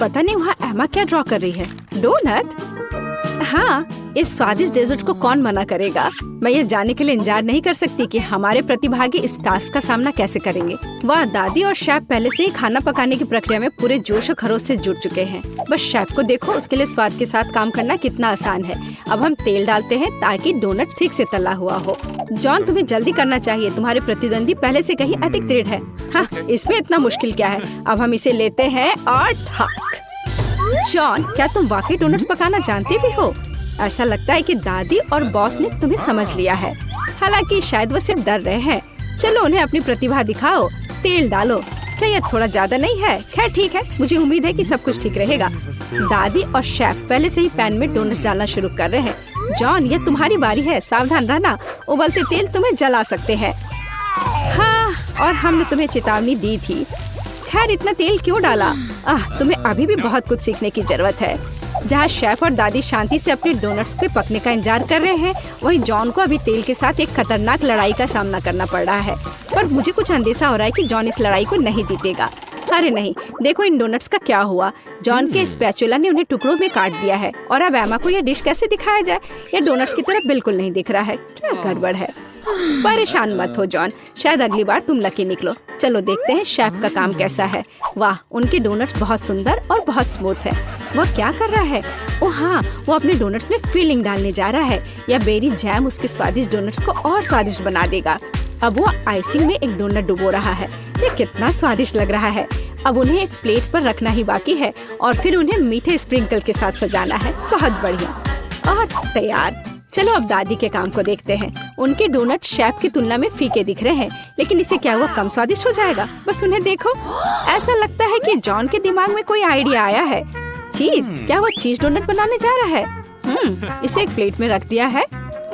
पता नहीं वहाँ एमा क्या ड्रॉ कर रही है। डोनट? हाँ, इस स्वादिष्ट डेजर्ट को कौन मना करेगा। मैं ये जानने के लिए इंतजार नहीं कर सकती कि हमारे प्रतिभागी इस टास्क का सामना कैसे करेंगे। वाह, दादी और शेफ पहले से ही खाना पकाने की प्रक्रिया में पूरे जोश और खरोश से जुट चुके हैं। बस शेफ को देखो, उसके लिए स्वाद के साथ काम करना कितना आसान है। अब हम तेल डालते हैं ताकि डोनट ठीक से तला हुआ हो। जॉन, तुम्हें जल्दी करना चाहिए, तुम्हारे प्रतिद्वंदी पहले से कहीं अधिक दृढ़ है। हाँ, इसमें इतना मुश्किल क्या है। अब हम इसे लेते हैं और ठक। जॉन, क्या तुम वाकई डोनट्स पकाना जानते भी हो? ऐसा लगता है कि दादी और बॉस ने तुम्हें समझ लिया है। हालांकि शायद वो सिर्फ डर रहे हैं। चलो उन्हें अपनी प्रतिभा दिखाओ। तेल डालो। क्या ये थोड़ा ज्यादा नहीं है? खैर ठीक है, मुझे उम्मीद है कि सब कुछ ठीक रहेगा। दादी और शेफ पहले से ही पैन में डोनट्स डालना शुरू कर रहे हैं। जॉन, ये तुम्हारी बारी है, सावधान रहना, उबलते तेल तुम्हें जला सकते हैं। हाँ, और हमने तुम्हें चेतावनी दी थी। खैर इतना तेल क्यों डाला? तुम्हें अभी भी बहुत कुछ सीखने की जरूरत है। जहाँ शेफ और दादी शांति से अपने डोनट्स के पकने का इंतजार कर रहे हैं, वहीं जॉन को अभी तेल के साथ एक खतरनाक लड़ाई का सामना करना पड़ रहा है। पर मुझे कुछ अंदेशा हो रहा है कि जॉन इस लड़ाई को नहीं जीतेगा। अरे नहीं, देखो इन डोनट्स का क्या हुआ। जॉन के स्पैचुला ने उन्हें टुकड़ों में काट दिया है और अब एमा को यह डिश कैसे दिखाया जाए? यह डोनट्स की तरह बिल्कुल नहीं दिख रहा है। क्या गड़बड़ है? परेशान मत हो जॉन, शायद अगली बार तुम लकी निकलो। चलो देखते हैं शेफ का काम कैसा है। वाह, उनके डोनट्स बहुत सुंदर और बहुत स्मूथ है। वह क्या कर रहा है? ओह हाँ, वो अपने डोनट्स में फिलिंग डालने जा रहा है। यह बेरी जैम उसके स्वादिष्ट डोनट्स को और स्वादिष्ट बना देगा। अब वो आइसिंग में एक डोनट डुबो रहा है। ये कितना स्वादिष्ट लग रहा है। अब उन्हें एक प्लेट पर रखना ही बाकी है और फिर उन्हें मीठे स्प्रिंकल के साथ सजाना है। बहुत बढ़िया और तैयार। चलो अब दादी के काम को देखते हैं। उनके डोनट शेफ की तुलना में फीके दिख रहे हैं, लेकिन इससे क्या हुआ कम स्वादिष्ट हो जाएगा? बस उन्हें देखो। ऐसा लगता है कि जॉन के दिमाग में कोई आइडिया आया है। चीज? क्या वो चीज डोनट बनाने जा रहा है? इसे एक प्लेट में रख दिया है।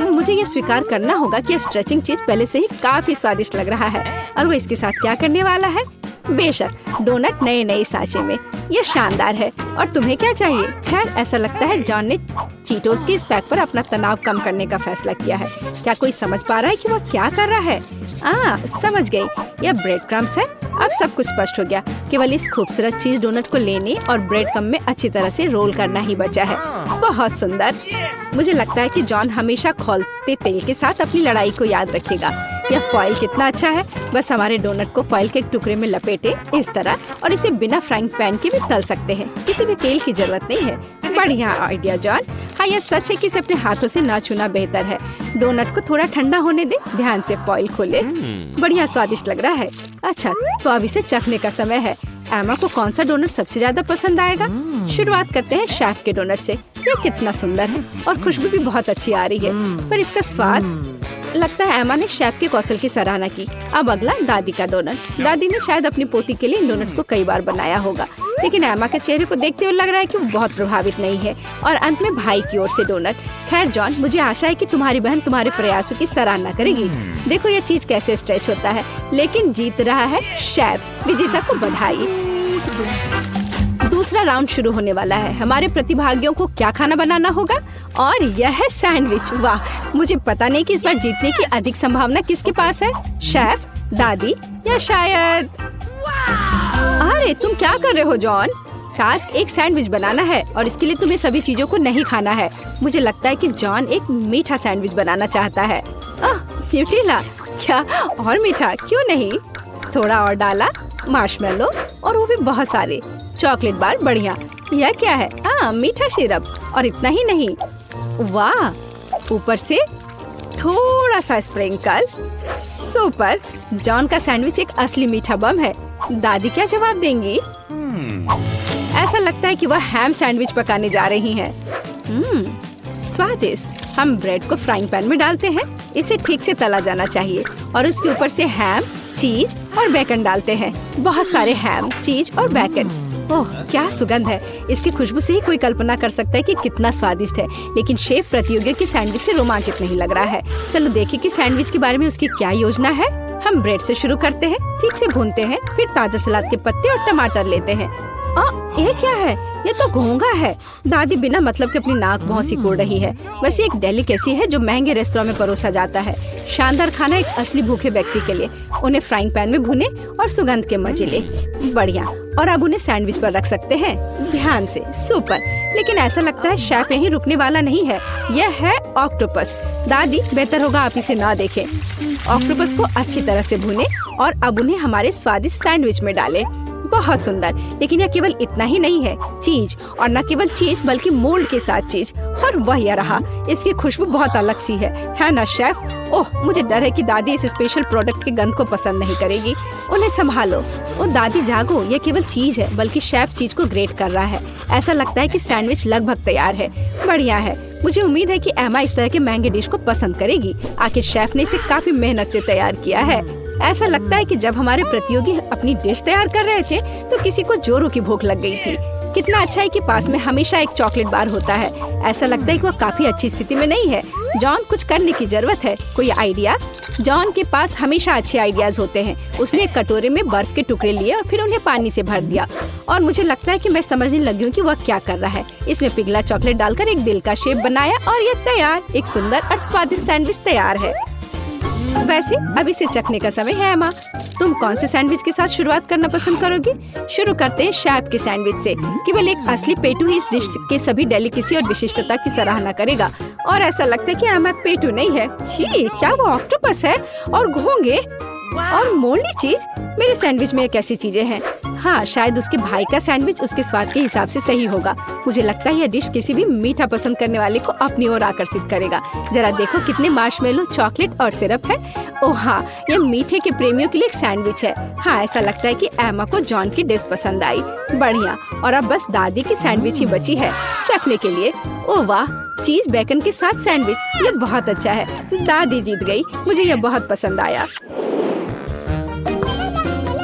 मुझे ये स्वीकार करना होगा कि स्ट्रेचिंग चीज पहले से ही काफी स्वादिष्ट लग रहा है। और वो इसके साथ क्या करने वाला है? बेशक, डोनट नए नए सांचे में। ये शानदार है। और तुम्हें क्या चाहिए? खैर ऐसा लगता है जॉन ने चीटोस के इस पैक पर अपना तनाव कम करने का फैसला किया है। क्या कोई समझ पा रहा है कि वो क्या कर रहा है? समझ गई, यह ब्रेड क्रम्स है। अब सब कुछ स्पष्ट हो गया। केवल इस खूबसूरत चीज डोनट को लेने और ब्रेड क्रम्ब में अच्छी तरह से रोल करना ही बचा है। बहुत सुंदर। मुझे लगता है कि जॉन हमेशा खौलते तेल के साथ अपनी लड़ाई को याद रखेगा। यह फॉइल कितना अच्छा है। बस हमारे डोनट को फॉइल के एक टुकड़े में लपेटे इस तरह और इसे बिना फ्राइंग पैन के भी तल सकते हैं। किसी भी तेल की जरूरत नहीं है। बढ़िया आइडिया जॉन। हाँ, यह सच है कि इसे अपने हाथों से ना छूना बेहतर है। डोनट को थोड़ा ठंडा होने दे। ध्यान से फॉइल खोले। बढ़िया स्वादिष्ट लग रहा है। अच्छा, तो अब इसे चखने का समय है। एमा को कौन सा डोनट सबसे ज्यादा पसंद आएगा? शुरुआत करते हैं शेफ के डोनट से। ये कितना सुंदर है और खुशबू भी बहुत अच्छी आ रही है, पर इसका स्वाद। लगता है एमा ने शेफ के कौशल की सराहना की। अब अगला दादी का डोनट। दादी ने शायद अपनी पोती के लिए डोनट्स को कई बार बनाया होगा, लेकिन एमा के चेहरे को देखते हुए लग रहा है कि वो बहुत प्रभावित नहीं है। और अंत में भाई की ओर से डोनट। खैर जॉन, मुझे आशा है कि तुम्हारी बहन तुम्हारे प्रयासों की सराहना करेगी। देखो ये चीज कैसे स्ट्रेच होता है, लेकिन जीत रहा है शेफ। विजेता को बधाई। दूसरा राउंड शुरू होने वाला है। हमारे प्रतिभागियों को क्या खाना बनाना होगा? और यह है सैंडविच। वाह, मुझे पता नहीं कि इस बार जीतने की अधिक संभावना किसके पास है, शेफ, दादी या शायद। अरे तुम क्या कर रहे हो जॉन? टास्क एक सैंडविच बनाना है और इसके लिए तुम्हें सभी चीजों को नहीं खाना है। मुझे लगता है कि जॉन एक मीठा सैंडविच बनाना चाहता है। न्यूटेला? क्या और मीठा? क्यों नहीं? थोड़ा और डाला, मार्शमेलो और वो भी बहुत सारे चॉकलेट बार। बढ़िया। यह क्या है? मीठा सिरप। और इतना ही नहीं, वाह, ऊपर से थोड़ा सा स्प्रिंकल। सुपर। जॉन का सैंडविच एक असली मीठा बम है। दादी क्या जवाब देंगी? ऐसा लगता है कि वह हैम सैंडविच पकाने जा रही हैं। स्वादिष्ट। हम ब्रेड को फ्राइंग पैन में डालते हैं। इसे ठीक से तला जाना चाहिए और उसके ऊपर से हैम, चीज और बेकन डालते हैं। बहुत सारे हैम, चीज और बेकन। ओह, क्या सुगंध है। इसकी खुशबू से ही कोई कल्पना कर सकता है कि कितना स्वादिष्ट है। लेकिन शेफ प्रतियोगियों के सैंडविच से रोमांचित नहीं लग रहा है। चलो देखें कि सैंडविच के बारे में उसकी क्या योजना है। हम ब्रेड से शुरू करते हैं, ठीक से भूनते हैं, फिर ताजा सलाद के पत्ते और टमाटर लेते हैं। ये क्या है? ये तो घोंघा है। दादी बिना मतलब के अपनी नाक बहुत सिकोड़ रही है। वैसे एक डेलिकेसी है जो महंगे रेस्तरां में परोसा जाता है। शानदार खाना एक असली भूखे व्यक्ति के लिए। उन्हें फ्राइंग पैन में भुने और सुगंध के मजे ले। बढ़िया। और अब उन्हें सैंडविच पर रख सकते हैं। ध्यान से। सुपर। लेकिन ऐसा लगता है शेफ यहीं रुकने वाला नहीं है। यह है ऑक्टोपस। दादी बेहतर होगा आप इसे ना देखें। ऑक्टोपस को अच्छी तरह से भुने और अब उन्हें हमारे स्वादिष्ट सैंडविच में डालें। बहुत सुंदर। लेकिन यह केवल इतना ही नहीं है। चीज, और न केवल चीज बल्कि मोल्ड के साथ चीज। और वह यह रहा। इसकी खुशबू बहुत अलग सी है ना शेफ? ओह, मुझे डर है कि दादी इस स्पेशल प्रोडक्ट के गंध को पसंद नहीं करेगी। उन्हें संभालो। ओ दादी जागो, ये केवल चीज है बल्कि शेफ चीज को ग्रेट कर रहा है। ऐसा लगता है कि सैंडविच लगभग तैयार है। बढ़िया है। मुझे उम्मीद है कि एमा इस तरह के महंगे डिश को पसंद करेगी। आखिर शेफ ने इसे काफी मेहनत से तैयार किया है। ऐसा लगता है कि जब हमारे प्रतियोगी अपनी डिश तैयार कर रहे थे तो किसी को जोरों की भूख लग गई थी। कितना अच्छा है कि पास में हमेशा एक चॉकलेट बार होता है। ऐसा लगता है कि वह काफी अच्छी स्थिति में नहीं है। जॉन, कुछ करने की जरूरत है। कोई आइडिया? जॉन के पास हमेशा अच्छे आइडियाज होते हैं। उसने एक कटोरे में बर्फ के टुकड़े लिए और फिर उन्हें पानी से भर दिया। और मुझे लगता है कि मैं समझने लगी हूँ कि वह क्या कर रहा है। इसमें पिघला चॉकलेट डालकर एक दिल का शेप बनाया और ये तैयार। एक सुंदर और स्वादिष्ट सैंडविच तैयार है। वैसे अब इसे चखने का समय है। एमा, तुम कौन से सैंडविच के साथ शुरुआत करना पसंद करोगी? शुरू करते हैं शेफ के सैंडविच से। केवल एक असली पेटू ही इस डिश के सभी डेलिकेसी और विशिष्टता की सराहना करेगा। और ऐसा लगता है कि एमा पेटू नहीं है। छी, क्या वो ऑक्टोपस है? और घोंगे और मोल्डी चीज। मेरे सैंडविच में कैसी चीजें हैं? हाँ, शायद उसके भाई का सैंडविच उसके स्वाद के हिसाब से सही होगा। मुझे लगता है यह डिश किसी भी मीठा पसंद करने वाले को अपनी ओर आकर्षित करेगा। जरा देखो कितने मार्शमेलो, चॉकलेट और सिरप है। ओह हाँ, यह मीठे के प्रेमियों के लिए एक सैंडविच है। हाँ, ऐसा लगता है कि एमा को जॉन की डिश पसंद आई। बढ़िया। और अब बस दादी की सैंडविच ही बची है चखने के लिए। ओह वाह, चीज बेकन के साथ सैंडविच। ये बहुत अच्छा है। दादी जीत गई। मुझे यह बहुत पसंद आया।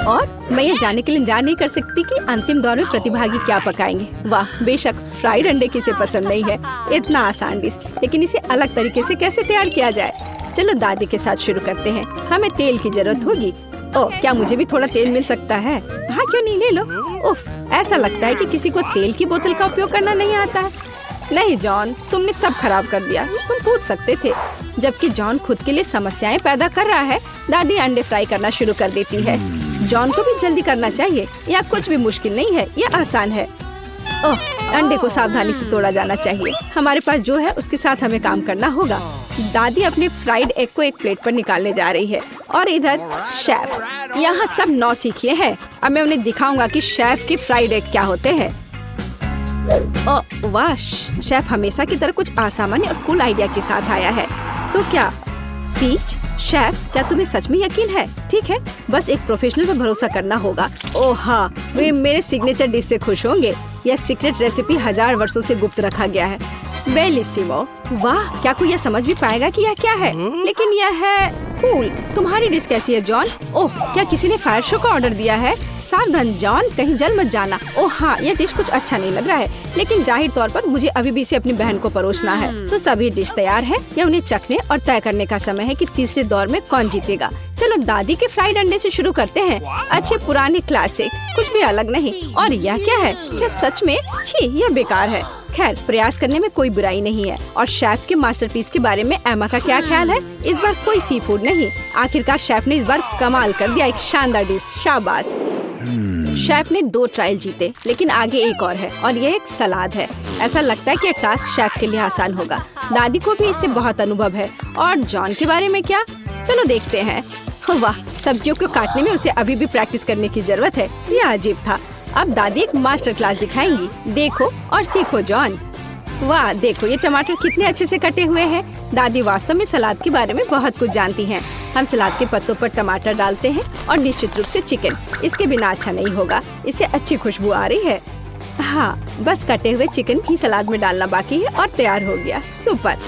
और मैं ये जानने के लिए इंतजार नहीं कर सकती कि अंतिम दौर में प्रतिभागी क्या पकाएंगे। वाह, बेशक फ्राइड अंडे किसे पसंद नहीं है। इतना आसान डिश, लेकिन इसे अलग तरीके से कैसे तैयार किया जाए? चलो दादी के साथ शुरू करते हैं। हमें तेल की जरूरत होगी। ओह, क्या मुझे भी थोड़ा तेल मिल सकता है? हाँ, क्यों नहीं, ले लो। उफ, ऐसा लगता है कि किसी को तेल की बोतल का उपयोग करना नहीं आता है। नहीं जॉन, तुमने सब खराब कर दिया। तुम पूछ सकते थे। जबकि जॉन खुद के लिए समस्याएं पैदा कर रहा है, दादी अंडे फ्राई करना शुरू कर देती है। जॉन को भी जल्दी करना चाहिए। यह कुछ भी मुश्किल नहीं है, यह आसान है। ओह, अंडे को सावधानी से तोड़ा जाना चाहिए। हमारे पास जो है उसके साथ हमें काम करना होगा। दादी अपने फ्राइड एग को एक प्लेट पर निकालने जा रही है और इधर शेफ यहाँ सब नौसिखिए हैं। अब मैं उन्हें दिखाऊंगा कि शेफ के फ्राइड एग क्या होते हैं। ओह वाह, शेफ हमेशा की तरह कुछ असामान्य और कूल आइडिया के साथ आया है। तो क्या पीच? शेफ, क्या तुम्हें सच में यकीन है? ठीक है, बस एक प्रोफेशनल पर भरोसा करना होगा। ओह हाँ, वे मेरे सिग्नेचर डिश से खुश होंगे। यह सीक्रेट रेसिपी 1000 वर्षों से गुप्त रखा गया है। बेलिसिमो। वाह, क्या कोई यह समझ भी पाएगा कि यह क्या है? लेकिन यह है कूल। तुम्हारी डिश कैसी है जॉन? ओह, क्या किसी ने फायर शो का ऑर्डर दिया है? सावधान जॉन, कहीं जल मत जाना। ओह हाँ, यह डिश कुछ अच्छा नहीं लग रहा है, लेकिन जाहिर तौर पर मुझे अभी भी इसे अपनी बहन को परोसना है। तो सभी डिश तैयार है। यह उन्हें चखने और तय करने का समय है कि तीसरे दौर में कौन जीतेगा। चलो दादी के फ्राइड अंडे से शुरू करते हैं। अच्छे पुराने क्लासिक, कुछ भी अलग नहीं। और यह क्या है? क्या सच में? छी, यह बेकार है। खैर, प्रयास करने में कोई बुराई नहीं है। और शेफ के मास्टरपीस के बारे में एमा का क्या ख्याल है? इस बार कोई सी फूड नहीं। आखिरकार शेफ ने इस बार कमाल कर दिया। एक शानदार डिश, शाबाश। शेफ ने 2 ट्रायल जीते, लेकिन आगे एक और है और यह एक सलाद है। ऐसा लगता है कि यह टास्क शेफ के लिए आसान होगा। दादी को भी इससे बहुत अनुभव है। और जॉन के बारे में क्या? चलो देखते हैं। वाह, सब्जियों को काटने में उसे अभी भी प्रैक्टिस करने की जरूरत है। यह अजीब था। अब दादी एक मास्टर क्लास दिखाएंगी। देखो और सीखो जॉन। वाह, देखो ये टमाटर कितने अच्छे से कटे हुए हैं। दादी वास्तव में सलाद के बारे में बहुत कुछ जानती हैं। हम सलाद के पत्तों पर टमाटर डालते हैं और निश्चित रूप से चिकन। इसके बिना अच्छा नहीं होगा। इससे अच्छी खुशबू आ रही है। हाँ, बस कटे हुए चिकन ही सलाद में डालना बाकी है और तैयार हो गया। सुपर।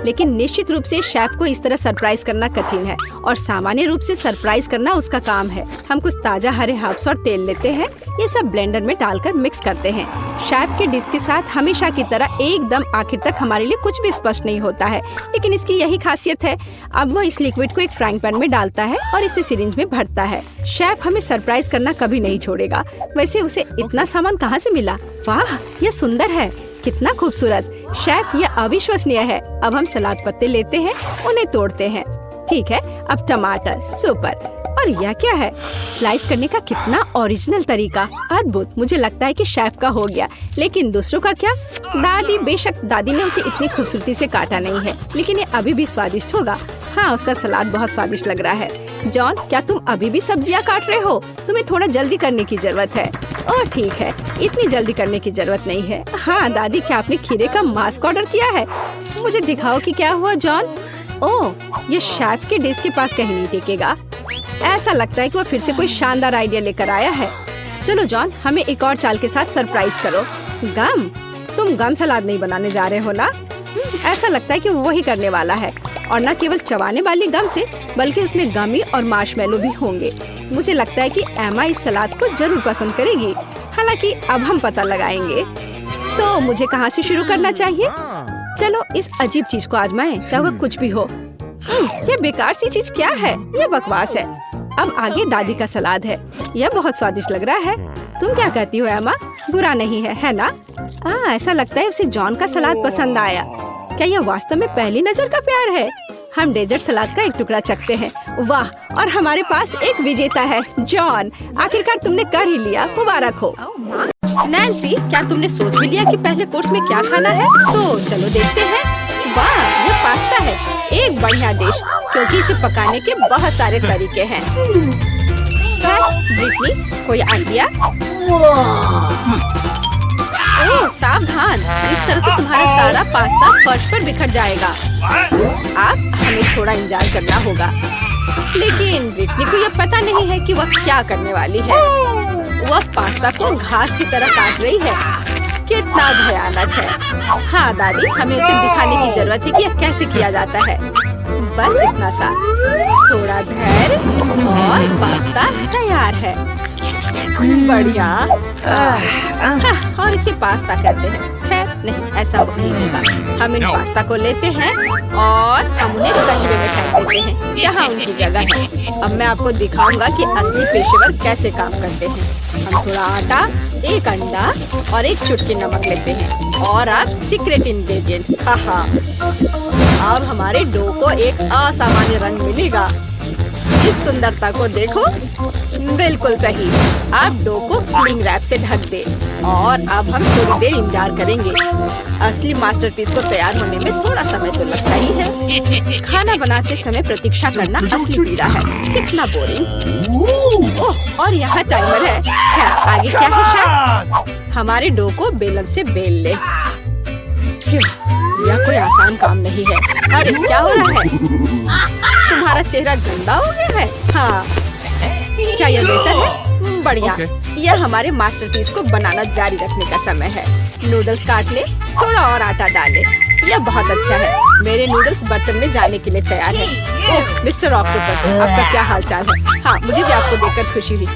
लेकिन निश्चित रूप से शेफ को इस तरह सरप्राइज करना कठिन है और सामान्य रूप से सरप्राइज करना उसका काम है। हम कुछ ताजा हरे हर्ब्स और तेल लेते हैं, ये सब ब्लेंडर में डालकर मिक्स करते हैं। शेफ के डिश के साथ हमेशा की तरह एकदम आखिर तक हमारे लिए कुछ भी स्पष्ट नहीं होता है, लेकिन इसकी यही खासियत है। अब वो इस लिक्विड को एक फ्राइंग पैन में डालता है और इसे सिरिंज में भरता है। शेफ हमें सरप्राइज करना कभी नहीं छोड़ेगा। वैसे उसे इतना सामान कहाँ से मिला? वाह, यह सुंदर है, कितना खूबसूरत। शेफ, यह अविश्वसनीय है। अब हम सलाद पत्ते लेते हैं, उन्हें तोड़ते हैं। ठीक है, अब टमाटर, सुपर। और यह क्या है? स्लाइस करने का कितना ओरिजिनल तरीका, अद्भुत। मुझे लगता है कि शेफ का हो गया, लेकिन दूसरों का क्या? दादी, बेशक दादी ने उसे इतनी खूबसूरती से काटा नहीं है, लेकिन ये अभी भी स्वादिष्ट होगा। हाँ, उसका सलाद बहुत स्वादिष्ट लग रहा है। जॉन, क्या तुम अभी भी सब्जियां काट रहे हो? तुम्हें थोड़ा जल्दी करने की जरूरत है। ओह ठीक है, इतनी जल्दी करने की जरूरत नहीं है। हाँ दादी, क्या आपने खीरे का मास्क ऑर्डर किया है? मुझे दिखाओ कि क्या हुआ जॉन। ओह, ये शेफ के डिश के पास कहीं नहीं टिकेगा। ऐसा लगता है कि वो फिर से कोई शानदार आइडिया लेकर आया है। चलो जॉन, हमें एक और चाल के साथ सरप्राइज करो। गम? तुम गम सलाद नहीं बनाने जा रहे हो ना? ऐसा लगता है कि वो वही करने वाला है, और न केवल चबाने वाली गम से, बल्कि उसमें गमी और मार्शमेलो भी होंगे। मुझे लगता है कि एमा इस सलाद को जरूर पसंद करेगी। हालांकि अब हम पता लगाएंगे। तो मुझे कहाँ से शुरू करना चाहिए? चलो इस अजीब चीज को आजमाएं, चाहे वो कुछ भी हो। ये बेकार सी चीज क्या है? ये बकवास है। अब आगे दादी का सलाद है। यह बहुत स्वादिष्ट लग रहा है। तुम क्या कहती हो एमा? बुरा नहीं है ना? ऐसा लगता है उसे जॉन का सलाद पसंद आया। क्या यह वास्तव में पहली नजर का प्यार है? हम डेजर्ट सलाद का एक टुकड़ा चखते हैं। वाह, और हमारे पास एक विजेता है, जॉन। आखिरकार तुमने कर ही लिया, मुबारक हो। नैन्सी, क्या तुमने सोच भी लिया कि पहले कोर्स में क्या खाना है? तो चलो देखते हैं। वाह, यह पास्ता है, एक बढ़िया डिश, क्योंकि इसे पकाने के बहुत सारे तरीके हैं। ब्रिटनी, कोई आइडिया? ओह सावधान, इस तरह तो तुम्हारा सारा पास्ता फर्श पर बिखर जाएगा। अब हमें थोड़ा इंतजार करना होगा। लेकिन ब्रिटनी को यह पता नहीं है कि वह क्या करने वाली है। वह पास्ता को घास की तरह काट रही है। कितना भयानक है। हाँ दादी, हमें उसे दिखाने की जरूरत है कि यह कैसे किया जाता है। बस इतना सा, थोड़ा धैर्य और पास्ता तैयार है। बढ़िया। और इसे पास्ता कहते हैं। खैर नहीं, ऐसा नहीं होगा। हम इन पास्ता को लेते हैं और हम उन्हें कचरे में फेंक देते हैं, जहाँ उनकी जगह है। अब मैं आपको दिखाऊंगा कि असली पेशेवर कैसे काम करते हैं। हम थोड़ा आटा, एक अंडा और एक चुटकी नमक लेते हैं, और अब सीक्रेट इंग्रेडिएंट। अब हमारे डो को एक असामान्य रंग मिलेगा। इस सुंदरता को देखो, बिल्कुल सही। आप डो को क्लिंग रैप से ढक दे, और अब हम थोड़ी देर इंतजार करेंगे। असली मास्टरपीस को तैयार होने में थोड़ा समय तो लगता ही है। खाना बनाते समय प्रतीक्षा करना असली पीड़ा है। कितना बोरिंग। ओह, और यहाँ टाइमर है। खैर, आगे क्या है शेफ? हमारे डो को बेलन से बेल ले। यह कोई आसान काम नहीं है। अरे क्या हो रहा है? तुम्हारा चेहरा गंदा हो गया है। हाँ, क्या यह बेहतर है? बढ़िया। यह हमारे मास्टरपीस को बनाना जारी रखने का समय है। नूडल्स काट ले, थोड़ा और आटा डाले। यह बहुत अच्छा है। मेरे नूडल्स बर्तन में जाने के लिए तैयार है। ओह मिस्टर ऑक्टोपस, आपका क्या हाल चाल है? हाँ, मुझे भी आपको देखकर खुशी हुई।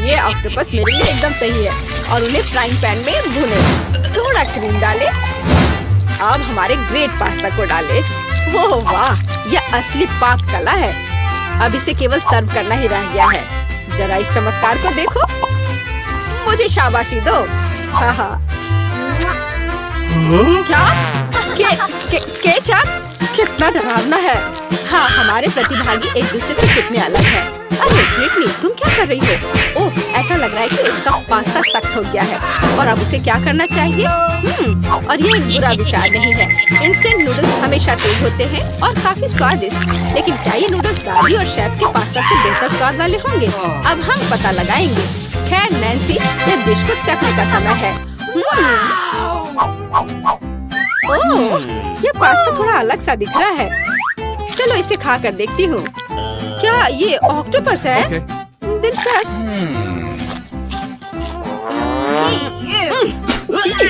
ये ऑक्टोपस मेरे लिए एकदम सही है। और उन्हें फ्राइंग पैन में भूने, थोड़ा क्रीम डाले। अब हमारे ग्रेट पास्ता को डाले। ओह वाह, यह असली पाक कला है। अब इसे केवल सर्व करना ही रह गया है। जरा इस चमत्कार को देखो। मुझे शाबाशी दो। हाँ। क्या? केचप? कितना डरावना है। हाँ, हमारे प्रतिभागी एक दूसरे से कितने अलग हैं। अरे ब्रिटनी, तुम क्या कर रही हो? ओह, ऐसा लग रहा है कि इसका पास्ता सख्त हो गया है, और अब उसे क्या करना चाहिए? और ये एक बुरा विचार नहीं है। इंस्टेंट नूडल्स हमेशा तेज होते हैं और काफी स्वादिष्ट, लेकिन क्या ये नूडल्स दादी और शेफ के पास्ता से बेहतर स्वाद वाले होंगे? अब हम पता लगाएंगे। खैर नैन्सी, यह डिश को चखने का समय है। ओह, ये पास्ता थोड़ा अलग सा दिख रहा है। चलो इसे खा कर देखती हूँ। क्या ये ऑक्टोपस है? दिलचस्प।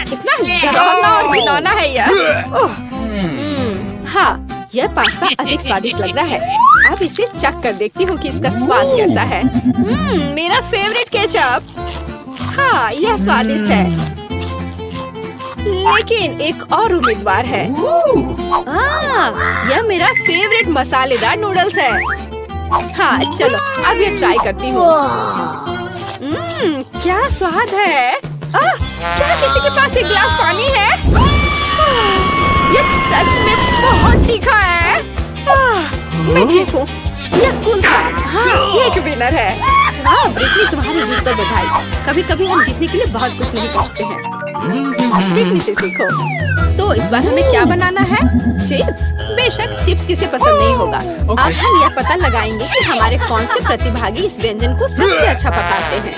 कितना डरावना और घिनौना है यह। ओह, हाँ, यह पास्ता अधिक स्वादिष्ट लग रहा है। अब इसे चख कर देखती हूँ कि इसका स्वाद कैसा है। मेरा फेवरेट केचप। हाँ, यह स्वादिष्ट है। लेकिन एक और उम्मीदवार है। यह मेरा फेवरेट मसालेदार नूडल्स है। हाँ, चलो अब ये ट्राई करती हूँ। क्या स्वाद है। क्या किसी के पास एक गिलास पानी है? ये सच में बहुत तीखा है। मैं ठीक हूँ। यह कूल था। हाँ, ये एक विनर है। हाँ, ब्रिटनी, तुम्हारी जीत पर बधाई। कभी कभी हम जीतने के लिए बहुत कुछ नहीं करते हैं। ब्रिटनी से सीखो। तो इस बार हमें क्या बनाना है? चिप्स। बेशक चिप्स किसे पसंद नहीं होगा। अब हम यह पता लगाएंगे कि हमारे कौन से प्रतिभागी इस व्यंजन को सबसे अच्छा पकाते हैं।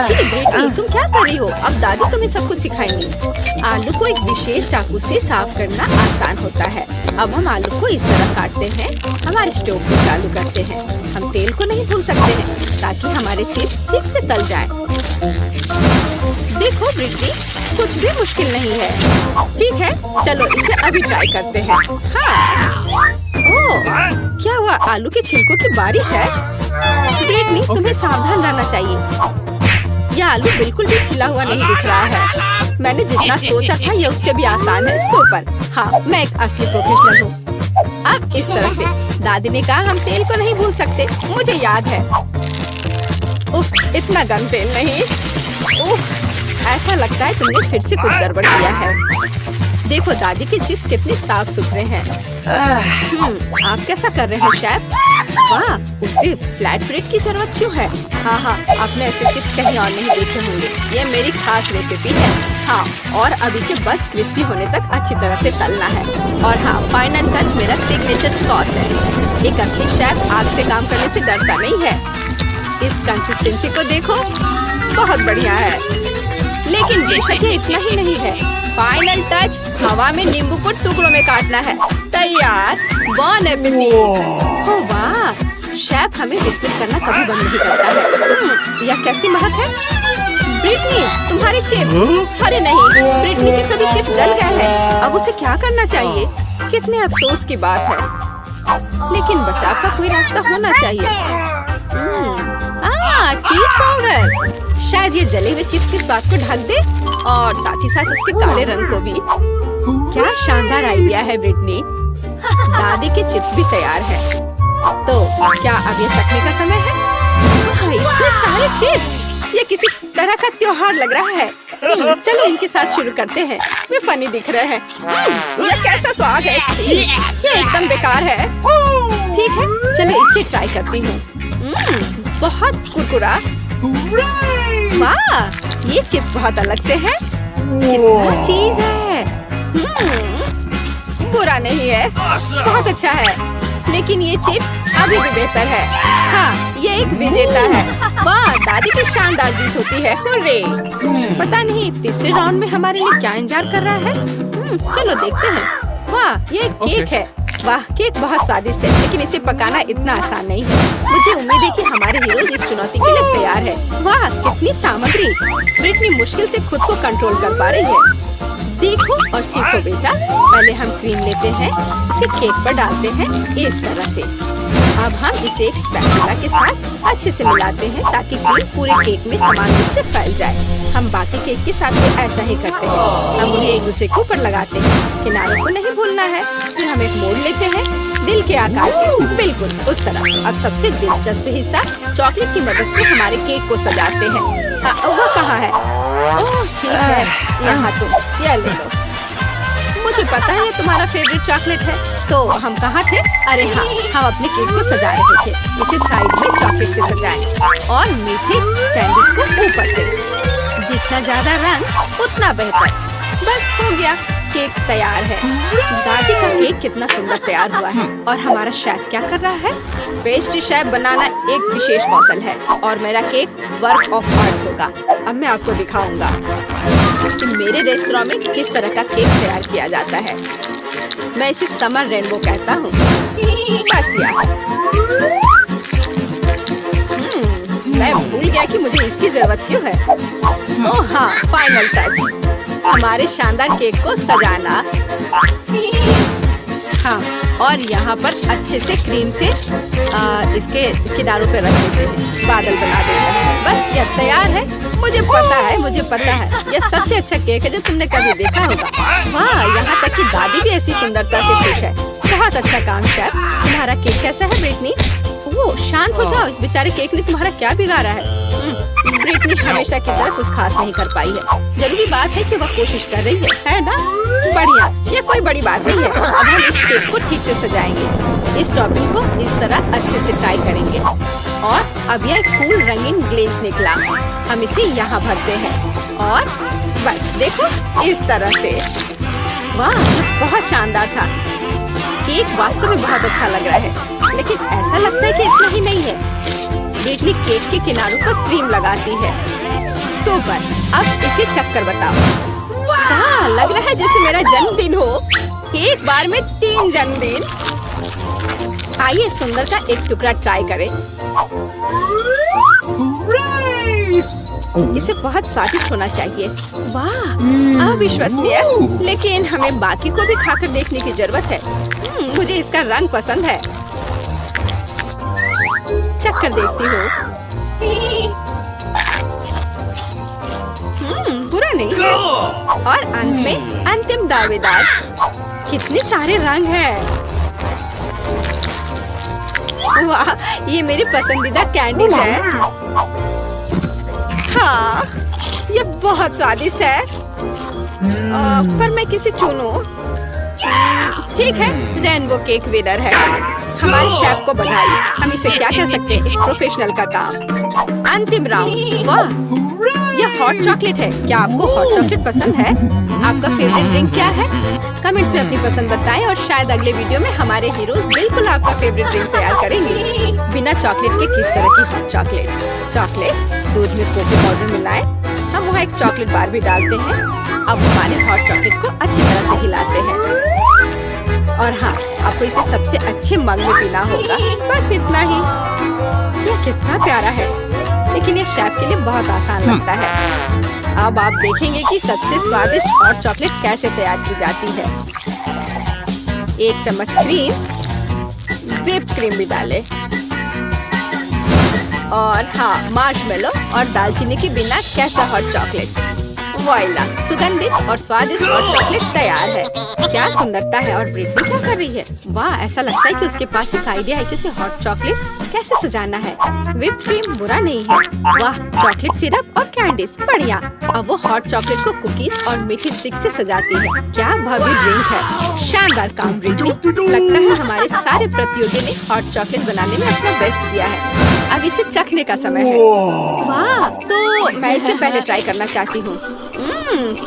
जी ब्रिटनी, तुम क्या कर रही हो? अब दादी तुम्हें सब कुछ सिखाएंगी। आलू को एक विशेष चाकू से साफ करना आसान होता है। अब हम आलू को इस तरह काटते हैं। हमारे स्टोव को चालू करते हैं। हम तेल को नहीं भूल सकते हैं ताकि हमारे चिप्स ठीक से तल जाएं। देखो ब्रिटनी, कुछ भी मुश्किल नहीं है। ठीक है, चलो इसे अभी ट्राई करते हैं। हाँ। ओह, क्या हुआ? आलू के छिलकों की बारिश है। ब्रिटनी, तुम्हें सावधान रहना चाहिए। यह आलू बिल्कुल भी छिला हुआ नहीं दिख रहा है। मैंने जितना सोचा था यह उससे भी आसान है। सुपर। हाँ, मैं एक असली प्रोफेशनल हूँ। अब इस तरह से दादी ने कहा हम तेल को नहीं भूल सकते। मुझे याद है। उफ, इतना गर्म तेल नहीं। उफ, ऐसा लगता है तुमने फिर से कुछ गड़बड़ किया है। देखो दादी के चिप्स कितने साफ सुथरे हैं। आप कैसा कर रहे हैं शेफ? वाह, उसे फ्लैट ब्रेड की जरूरत क्यों है? हाँ, आपने ऐसे चिप्स कहीं और नहीं देखे होंगे। ये मेरी खास रेसिपी है। हाँ, और अब इसे बस क्रिस्पी होने तक अच्छी तरह से तलना है। और हाँ, फाइनल टच मेरा सिग्नेचर सॉस है। एक असली शेफ आग से काम करने से डरता नहीं है। इस कंसिस्टेंसी को देखो, बहुत बढ़िया है। लेकिन बेशक ये इतना ही नहीं है। फाइनल टच, हवा में नींबू को टुकड़ों में काटना है। तैयार। बॉन एपेटिट। ओह वाह, शेफ हमें बिस्किट करना कभी बंद नहीं करता है। यह कैसी महक है? ब्रिटनी, तुम्हारे चिप्स। अरे नहीं, ब्रिटनी के सभी चिप्स जल गए हैं। अब उसे क्या करना चाहिए? कितने अफसोस की बात है। लेकिन बचाव का कोई रास्ता होना चाहिए। चीज पाउडर। शायद ये जले हुए चिप्स की स्वाद को ढक दे और साथ ही साथ उसके काले रंग को भी। क्या शानदार आइडिया है ब्रिटनी। दादी के चिप्स भी तैयार है। तो क्या अब ये चखने का समय है? इतने सारे चिप्स, ये किसी तरह का त्योहार लग रहा है। चलो इनके साथ शुरू करते हैं। वे फनी दिख रहे हैं। ये कैसा स्वाद है? ये एकदम बेकार है। ठीक है, चलो इसे ट्राई करती हूँ। बहुत कुरकुरा। वाह, ये चिप्स बहुत अलग से है। कितना चीज है। बुरा नहीं है, बहुत अच्छा है। लेकिन ये चिप्स अभी भी बेहतर है। हाँ, ये एक विजेता है। वाह, दादी की शानदार जीत होती है। हुर्रे। पता नहीं तीसरे राउंड में हमारे लिए क्या इंतजार कर रहा है। चलो देखते हैं। वाह, ये केक है। वाह, केक बहुत स्वादिष्ट है, लेकिन इसे पकाना इतना आसान नहीं है। मुझे उम्मीद है कि हमारे हीरोज इस चुनौती के लिए तैयार है। वाह, कितनी सामग्री। ब्रिटनी मुश्किल से खुद को कंट्रोल कर पा रही है। देखो और सीखो बेटा। पहले हम क्रीम लेते हैं, इसे केक पर डालते हैं इस तरह से। अब हम इसे एक स्पैचुला के साथ अच्छे से मिलाते हैं ताकि क्रीम पूरे केक में समान रूप से फैल जाए। हम बाकी केक के साथ भी ऐसा ही करते हैं। हम उन्हें एक दूसरे के ऊपर लगाते हैं। किनारों को नहीं भूलना है। फिर हम एक मोड़ लेते हैं दिल के आकार के, बिल्कुल उस तरह। अब सबसे दिलचस्प हिस्सा, चॉकलेट की मदद से हमारे केक को सजाते हैं। वो कहाँ है? ओह ठीक है, यहाँ तुम यह ले लो। मुझे पता है ये तुम्हारा फेवरेट चॉकलेट है। तो हम कहाँ थे? अरे हाँ, हम अपने केक को सजा रहे थे। इसे साइड में चॉकलेट से सजाएं और मीठे कैंडीज को ऊपर से। जितना ज्यादा रंग उतना बेहतर। बस हो गया, केक तैयार है। दादी का केक कितना सुंदर तैयार हुआ है। और हमारा शेफ क्या कर रहा है? पेस्ट्री शेफ बनाना एक विशेष कौशल है और मेरा केक वर्क ऑफ आर्ट होगा। अब मैं आपको दिखाऊंगा कि मेरे रेस्टोरेंट में किस तरह का केक तैयार किया जाता है। मैं इसे समर रेनबो कहता हूँ। बस यार, मैं भूल गया कि मुझे इसकी जरूरत क्यों है। ओह हाँ, फाइनल टच, हमारे शानदार केक को सजाना। हाँ, और यहाँ पर अच्छे से क्रीम से इसके किनारों पे रख देते हैं, बादल बना देते हैं। बस ये तैयार है। मुझे पता है ये सबसे अच्छा केक है जो तुमने कभी देखा होगा। वाह, यहाँ तक कि दादी भी ऐसी सुंदरता से खुश है। बहुत अच्छा काम शेफ। तुम्हारा केक कैसा है ब्रिटनी? ओह, शांत हो जाओ, इस बेचारे केक ने तुम्हारा क्या बिगाड़ा है? ब्रिटनी हमेशा की तरह कुछ खास नहीं कर पाई है। जरूरी बात है कि वह कोशिश कर रही है ना? बढ़िया, ये कोई बड़ी बात नहीं है। अब हम इस केक को ठीक से सजाएंगे। इस टॉपिंग को इस तरह अच्छे से ट्राई करेंगे। और अब यह फूल रंगीन ग्लेज निकला। हम इसे यहाँ भरते हैं और बस देखो इस तरह से। वाह, बहुत शानदार था। केक वास्तव में बहुत अच्छा लग रहा है, लेकिन ऐसा लगता है कि इतना ही नहीं है। ब्रिटनी केक के किनारों पर क्रीम लगाती है। सुपर, अब इसे चक्कर बताओ। वाह, लग रहा है जैसे मेरा जन्मदिन हो। एक बार में 3 जन्मदिन। आइए सुंदर का एक टुकड़ा ट्राई करें। इसे बहुत स्वादिष्ट होना चाहिए। वाह, अविश्वसनीय। लेकिन हमें बाकी को भी खाकर देखने की जरूरत है। मुझे इसका रंग पसंद है। चक्कर देखती हूँ। बुरा नहीं है। और अंत में अंतिम दावेदार। कितने सारे रंग हैं। वाह, ये मेरी पसंदीदा कैंडी है। हाँ, ये बहुत स्वादिष्ट है। पर मैं किसे चुनूं? ठीक है, रेनबो केक विनर है। हमारे शेफ को बधाई। हम इसे क्या कह सकते हैं, एक प्रोफेशनल का काम। अंतिम राउंड। वाह, यह हॉट चॉकलेट है। क्या आपको हॉट चॉकलेट पसंद है? आपका फेवरेट ड्रिंक क्या है? कमेंट्स में अपनी पसंद बताएं और शायद अगले वीडियो में हमारे हीरोज बिल्कुल आपका फेवरेट ड्रिंक तैयार करेंगे। बिना चॉकलेट के किस तरह की हॉट चॉकलेट? दूध में कोको पाउडर मिलाएं। हम वहाँ एक चॉकलेट बार भी डालते हैं। अब हमारे हॉट चॉकलेट को अच्छी तरह से हिलाते हैं। और हाँ, आपको इसे सबसे अच्छे मग में पीना होगा। बस इतना ही। यह कितना प्यारा है, लेकिन ये शेफ के लिए बहुत आसान लगता है। अब आप देखेंगे कि सबसे स्वादिष्ट हॉट चॉकलेट कैसे तैयार की जाती है। 1 चम्मच क्रीम, व्हिप क्रीम भी डालें। और हाँ, मार्शमेलो और दालचीनी के बिना कैसा हॉट चॉकलेट। वॉइला, सुगंधित और स्वादिष्ट हॉट चॉकलेट तैयार है। क्या सुंदरता है। और ब्रिटनी क्या कर रही है? वाह, ऐसा लगता है कि उसके पास एक आइडिया है कि उसे हॉट चॉकलेट कैसे सजाना है। व्हिप क्रीम बुरा नहीं है। वाह, चॉकलेट सिरप और कैंडीज बढ़िया। अब वो हॉट चॉकलेट को कुकीज और मीठी स्टिक से सजाती है। क्या भव्य ड्रिंक है। शानदार काम ब्रिटनी। लगता है हमारे सारे प्रतियोगी ने हॉट चॉकलेट बनाने में अपना बेस्ट दिया है। अब इसे चखने का समय है। वाह, तो मैं इसे पहले ट्राई करना चाहती हूँ।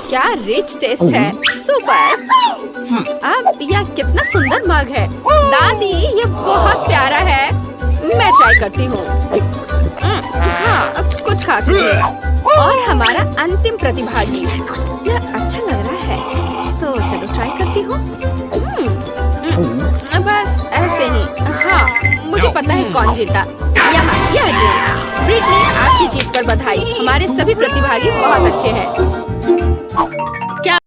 क्या रिच टेस्ट है। सुपर। अब यह कितना सुंदर मग है। दादी, ये बहुत प्यारा है। मैं ट्राई करती हूँ। हाँ, अब कुछ खास नहीं। और हमारा अंतिम प्रतिभागी। यह अच्छा लग रहा है, तो चलो ट्राई करती हूँ। बस ऐसे ही। हाँ, मुझे पता है कौन जीता। यहाँ यह ब्रिटनी, आपकी जीत पर बधाई। हमारे सभी प्रतिभागी बहुत अच्छे हैं।